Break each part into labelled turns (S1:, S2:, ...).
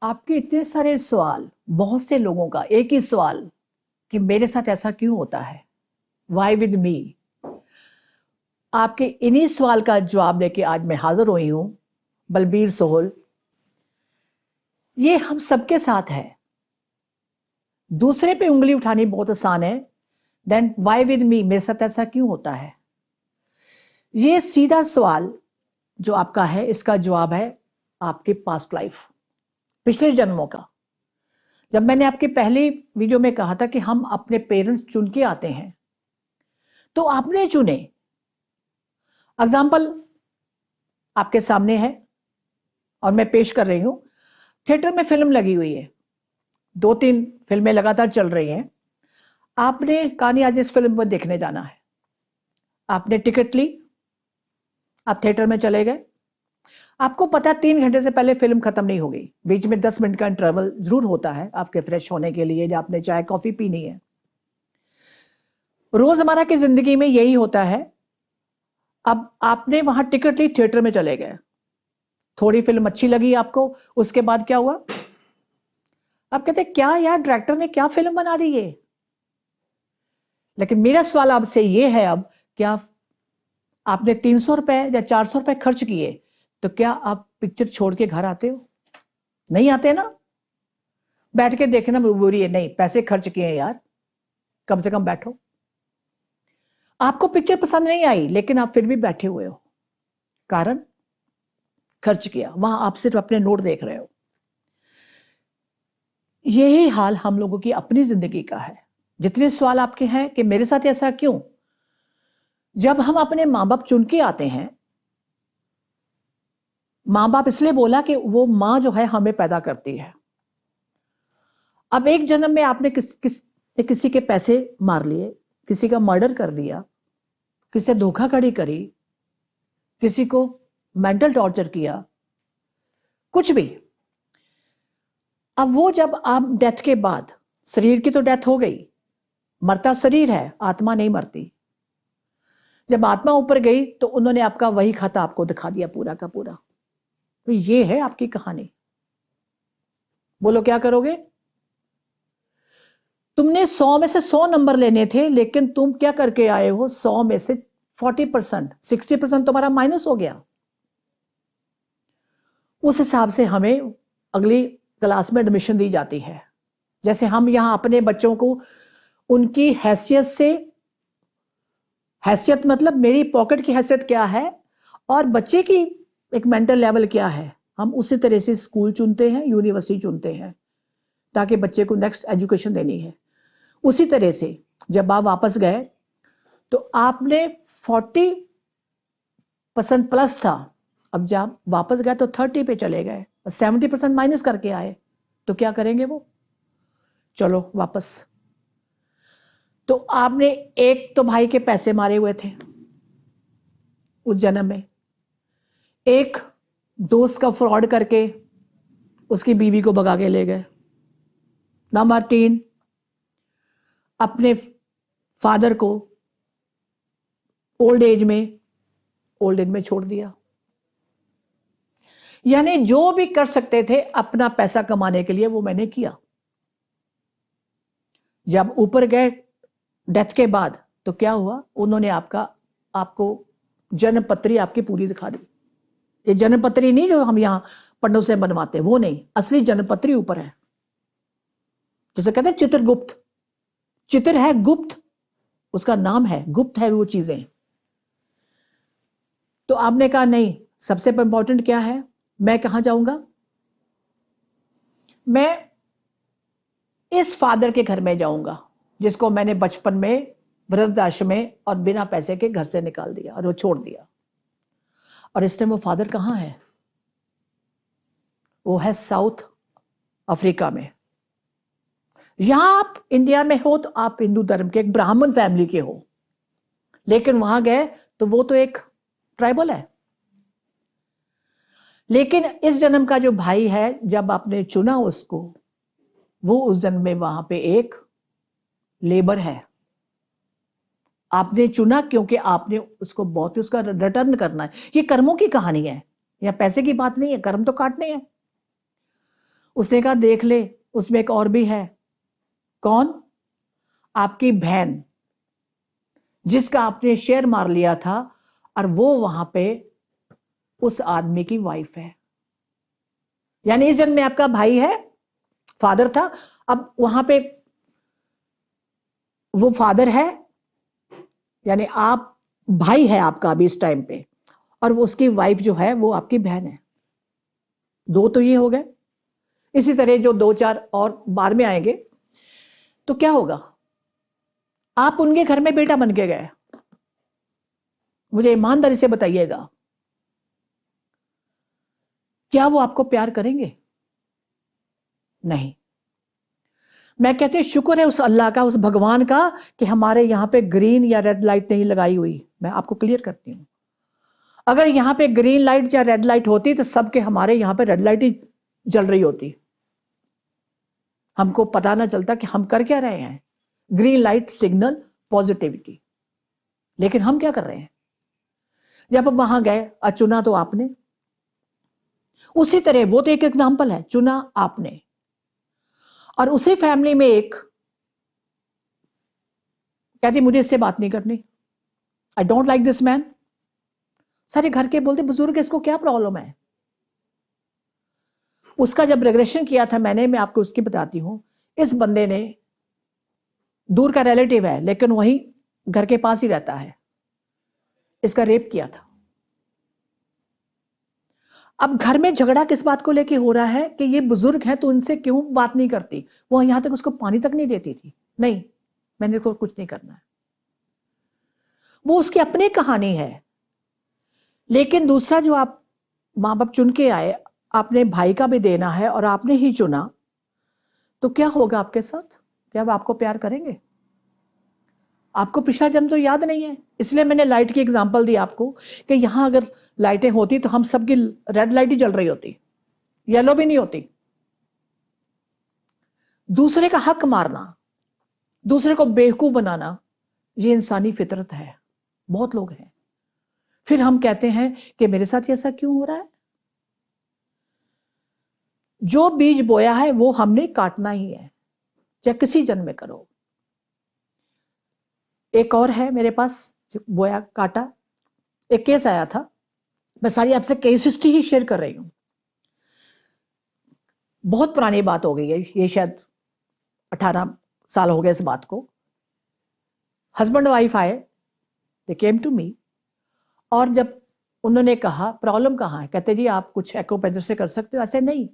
S1: आपके इतने सारे सवाल, बहुत से लोगों का एक ही सवाल कि मेरे साथ ऐसा क्यों होता है, वाई विद मी। आपके इन्हीं सवाल का जवाब लेके आज मैं हाजिर हुई हूं, बलबीर सोहल। ये हम सबके साथ है। दूसरे पे उंगली उठानी बहुत आसान है, देन वाई विद मी, मेरे साथ ऐसा क्यों होता है। ये सीधा सवाल जो आपका है, इसका जवाब है आपके पास्ट लाइफ, पिछले जन्मों का। जब मैंने आपके पहली वीडियो में कहा था कि हम अपने पेरेंट्स चुन के आते हैं, तो आपने चुने। एग्जाम्पल आपके सामने है और मैं पेश कर रही हूं। थिएटर में फिल्म लगी हुई है, 2-3 फिल्में लगातार चल रही हैं। आपने कहा नहीं आज इस फिल्म को देखने जाना है, आपने टिकट ली, आप थिएटर में चले गए। आपको पता 3 घंटे से पहले फिल्म खत्म नहीं होगी, बीच में 10 मिनट का इंटरवल जरूर होता है आपके फ्रेश होने के लिए, या आपने चाय कॉफी पीनी है। रोजमर्रा की जिंदगी में यही होता है। अब आपने वहां टिकट ली, थिएटर में चले गए, थोड़ी फिल्म अच्छी लगी आपको, उसके बाद क्या हुआ? आप कहते क्या यार, डायरेक्टर ने क्या फिल्म बना दी ये। लेकिन मेरा सवाल आपसे ये है, अब क्या आपने 300 रुपए या 400 रुपए खर्च किए, तो क्या आप पिक्चर छोड़ के घर आते हो? नहीं आते ना। बैठ के देखना मजबूरी है, नहीं पैसे खर्च किए हैं यार, कम से कम बैठो। आपको पिक्चर पसंद नहीं आई, लेकिन आप फिर भी बैठे हुए हो, कारण खर्च किया, वहां आप सिर्फ अपने नोट देख रहे हो। यही हाल हम लोगों की अपनी जिंदगी का है। जितने सवाल आपके हैं कि मेरे साथ ऐसा क्यों, जब हम अपने माँ बाप चुन के आते हैं, माँ बाप इसलिए बोला कि वो माँ जो है हमें पैदा करती है। अब एक जन्म में आपने किसी के पैसे मार लिए, किसी का मर्डर कर दिया, किसी से धोखाधड़ी करी, किसी को मेंटल टॉर्चर किया, कुछ भी। अब वो जब आप डेथ के बाद, शरीर की तो डेथ हो गई, मरता शरीर है, आत्मा नहीं मरती। जब आत्मा ऊपर गई तो उन्होंने आपका वही खाता आपको दिखा दिया पूरा का पूरा। तो ये है आपकी कहानी। बोलो क्या करोगे? तुमने 100 में से 100 नंबर लेने थे, लेकिन तुम क्या करके आए हो? 100 में से 40%, 60% तुम्हारा माइनस हो गया। उस हिसाब से हमें अगली क्लास में एडमिशन दी जाती है। जैसे हम यहां अपने बच्चों को उनकी हैसियत से, हैसियत मतलब मेरी पॉकेट की हैसियत क्या है और बच्चे की एक मेंटल लेवल क्या है, हम उसी तरह से स्कूल चुनते हैं, यूनिवर्सिटी चुनते हैं, ताकि बच्चे को नेक्स्ट एजुकेशन देनी है। उसी तरह से जब आप वापस गए तो आपने 40% प्लस था, अब जब वापस गए तो 30 पे चले गए, 70% माइनस करके आए, तो क्या करेंगे वो? चलो वापस। तो आपने एक तो भाई के पैसे मारे हुए थे उस जन्म में, एक दोस्त का फ्रॉड करके उसकी बीवी को भगा के ले गए, नंबर 3 अपने फादर को ओल्ड एज में छोड़ दिया। यानी जो भी कर सकते थे अपना पैसा कमाने के लिए वो मैंने किया। जब ऊपर गए डेथ के बाद तो क्या हुआ? उन्होंने आपको जन्म पत्री आपकी पूरी दिखा दी। ये जन्म पत्री नहीं जो हम यहां पंडों से बनवाते, वो नहीं, असली जन्म पत्री ऊपर है। जैसे कहते हैं चित्रगुप्त, चित्र है गुप्त, उसका नाम है गुप्त, है वो चीजें। तो आपने कहा नहीं, सबसे इंपॉर्टेंट क्या है, मैं कहां जाऊंगा? मैं इस फादर के घर में जाऊंगा जिसको मैंने बचपन में वृद्धाश्रम में और बिना पैसे के घर से निकाल दिया और वो छोड़ दिया। और इस टाइम वो फादर कहां है? वो है साउथ अफ्रीका में। यहां आप इंडिया में हो तो आप हिंदू धर्म के एक ब्राह्मण फैमिली के हो, लेकिन वहां गए तो वो तो एक ट्राइबल है। लेकिन इस जन्म का जो भाई है, जब आपने चुना उसको, वो उस जन्म में वहां पे एक लेबर है। आपने चुना क्योंकि आपने उसको बहुत ही उसका रिटर्न करना है। ये कर्मों की कहानी है, या पैसे की बात नहीं है, कर्म तो काटने हैं। उसने कहा देख ले, उसमें एक और भी है। कौन? आपकी बहन, जिसका आपने शेयर मार लिया था, और वो वहां पे उस आदमी की वाइफ है। यानी इस जन्म में आपका भाई है, फादर था, अब वहां पे वो फादर है, यानी आप भाई है आपका अभी इस टाइम पे, और वो उसकी वाइफ जो है वो आपकी बहन है। दो तो ये हो गए। इसी तरह जो दो चार और बाद में आएंगे। तो क्या होगा? आप उनके घर में बेटा बन के गए। मुझे ईमानदारी से बताइएगा, क्या वो आपको प्यार करेंगे? नहीं। मैं कहती हूं शुक्र है उस अल्लाह का, उस भगवान का, कि हमारे यहां पे ग्रीन या रेड लाइट नहीं लगाई हुई। मैं आपको क्लियर करती हूं, अगर यहां पे ग्रीन लाइट या रेड लाइट होती तो सबके हमारे यहां पे रेड लाइट ही जल रही होती, हमको पता ना चलता कि हम कर क्या रहे हैं। Green light signal positivity. लेकिन हम क्या कर रहे हैं? जब अब वहां गए, चुना तो आपने। उसी तरह वो तो एक एग्जाम्पल है, चुना आपने। और उसी फैमिली में एक कहती मुझे इससे बात नहीं करनी, I don't like this man. सारे घर के बोलते बुजुर्ग इसको क्या प्रॉब्लम है। उसका जब रेग्रेशन किया था मैंने, मैं आपको उसकी बताती हूं। इस बंदे ने, दूर का रिलेटिव है लेकिन वही घर के पास ही रहता है, इसका रेप किया था। अब घर में झगड़ा किस बात को लेके हो रहा है कि ये बुजुर्ग है तो उनसे क्यों बात नहीं करती। वो यहां तक उसको पानी तक नहीं देती थी। नहीं, मैंने तो कुछ नहीं करना है। वो उसकी अपनी कहानी है। लेकिन दूसरा जो आप मां बाप चुन के आए, आपने भाई का भी देना है और आपने ही चुना, तो क्या होगा आपके साथ? क्या वो आपको प्यार करेंगे? आपको पिछला जन्म तो याद नहीं है, इसलिए मैंने लाइट की एग्जांपल दी आपको कि यहां अगर लाइटें होती तो हम सबकी रेड लाइट ही जल रही होती, येलो भी नहीं होती। दूसरे का हक मारना, दूसरे को बेवकूफ बनाना, ये इंसानी फितरत है। बहुत लोग हैं। फिर हम कहते हैं कि मेरे साथ ऐसा क्यों हो रहा है? जो बीज बोया है वो हमने काटना ही है, चाहे किसी जन्म में करो। एक और है मेरे पास, बोया काटा। एक केस आया था, मैं सारी आपसे केस हिस्ट्री ही शेयर कर रही हूं। बहुत पुरानी बात हो गई है ये, शायद 18 साल हो गए इस बात को। हस्बैंड वाइफ आए, दे केम टू मी, और जब उन्होंने कहा प्रॉब्लम कहाँ है, कहते जी आप कुछ एक्यूप्रेशर से कर सकते हो। ऐसे नहीं,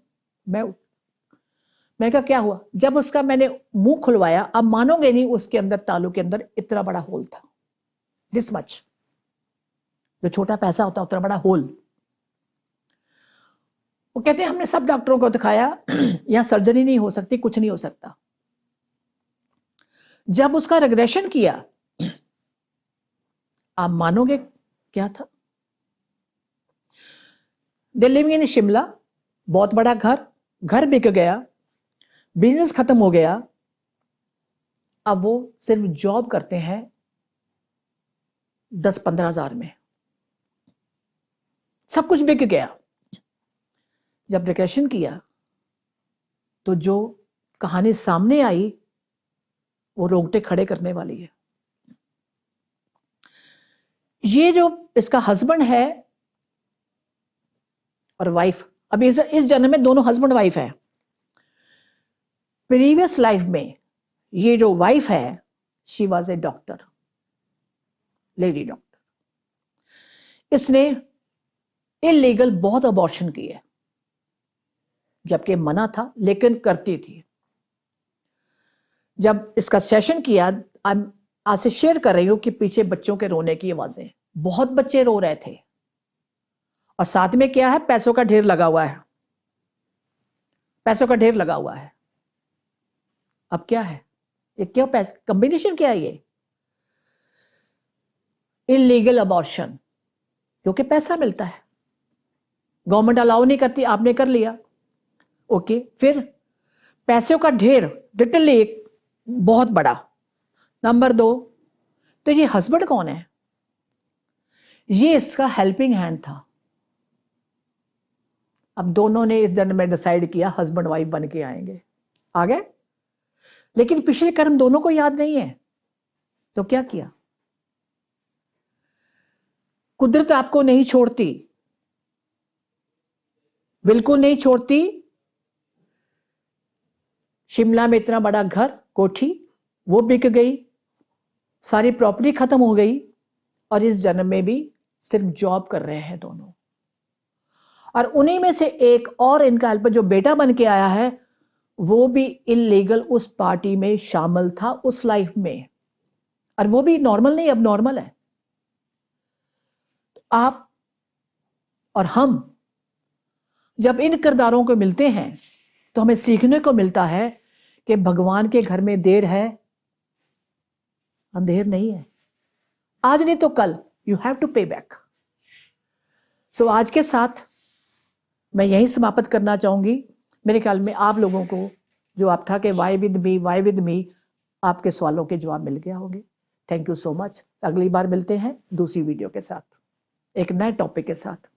S1: मैंने कहा क्या हुआ? जब उसका मैंने मुंह खुलवाया, अब मानोगे नहीं, उसके अंदर, तालू के अंदर इतना बड़ा होल था, दिस मच। जो छोटा पैसा होता उतना बड़ा होल। वो कहते हैं हमने सब डॉक्टरों को दिखाया, यहां सर्जरी नहीं हो सकती, कुछ नहीं हो सकता। जब उसका रिग्रेशन किया, आप मानोगे क्या था? दे लिविंग इन शिमला, बहुत बड़ा घर, घर बिक गया, बिजनेस खत्म हो गया। अब वो सिर्फ जॉब करते हैं 10-15 हजार में, सब कुछ बिक गया। जब डिप्रेशन किया तो जो कहानी सामने आई वो रोंगटे खड़े करने वाली है। ये जो इसका हस्बैंड है और वाइफ, अब इस जन्म में दोनों हस्बैंड वाइफ है। प्रीवियस लाइफ में ये जो वाइफ है, she was a doctor, lady doctor. इसने इलीगल बहुत अबॉर्शन किए, जबकि मना था लेकिन करती थी। जब इसका सेशन किया, आज से शेयर कर रही हूं कि पीछे बच्चों के रोने की आवाजें, बहुत बच्चे रो रहे थे, और साथ में क्या है, पैसों का ढेर लगा हुआ है, पैसों का ढेर लगा हुआ है। अब क्या है ये, क्या पैसे कॉम्बिनेशन क्या है ये? इलीगल अबॉर्शन, क्योंकि पैसा मिलता है, गवर्नमेंट अलाउ नहीं करती, आपने कर लिया, ओके। फिर पैसों का ढेर, लिटरली एक बहुत बड़ा। नंबर 2, तो ये हस्बैंड कौन है? ये इसका हेल्पिंग हैंड था। अब दोनों ने इस जन्म में डिसाइड किया हस्बैंड वाइफ बन के आएंगे, आ गए। लेकिन पिछले कर्म दोनों को याद नहीं है, तो क्या किया? कुदरत आपको नहीं छोड़ती, बिल्कुल नहीं छोड़ती। शिमला में इतना बड़ा घर, कोठी, वो बिक गई, सारी प्रॉपर्टी खत्म हो गई, और इस जन्म में भी सिर्फ जॉब कर रहे हैं दोनों। और उन्हीं में से एक और इनका हेल्पर जो बेटा बन के आया है, वो भी इलीगल उस पार्टी में शामिल था उस लाइफ में, और वो भी नॉर्मल नहीं, अब नॉर्मल है। आप और हम जब इन किरदारों को मिलते हैं तो हमें सीखने को मिलता है कि भगवान के घर में देर है, अंधेर नहीं है। आज नहीं तो कल यू हैव टू पे बैक। सो आज के साथ मैं यही समाप्त करना चाहूंगी। मेरे ख्याल में आप लोगों को जो आप था कि वाई विद मी, आपके सवालों के जवाब मिल गया होंगे। Thank you so much. अगली बार मिलते हैं दूसरी वीडियो के साथ, एक नए टॉपिक के साथ।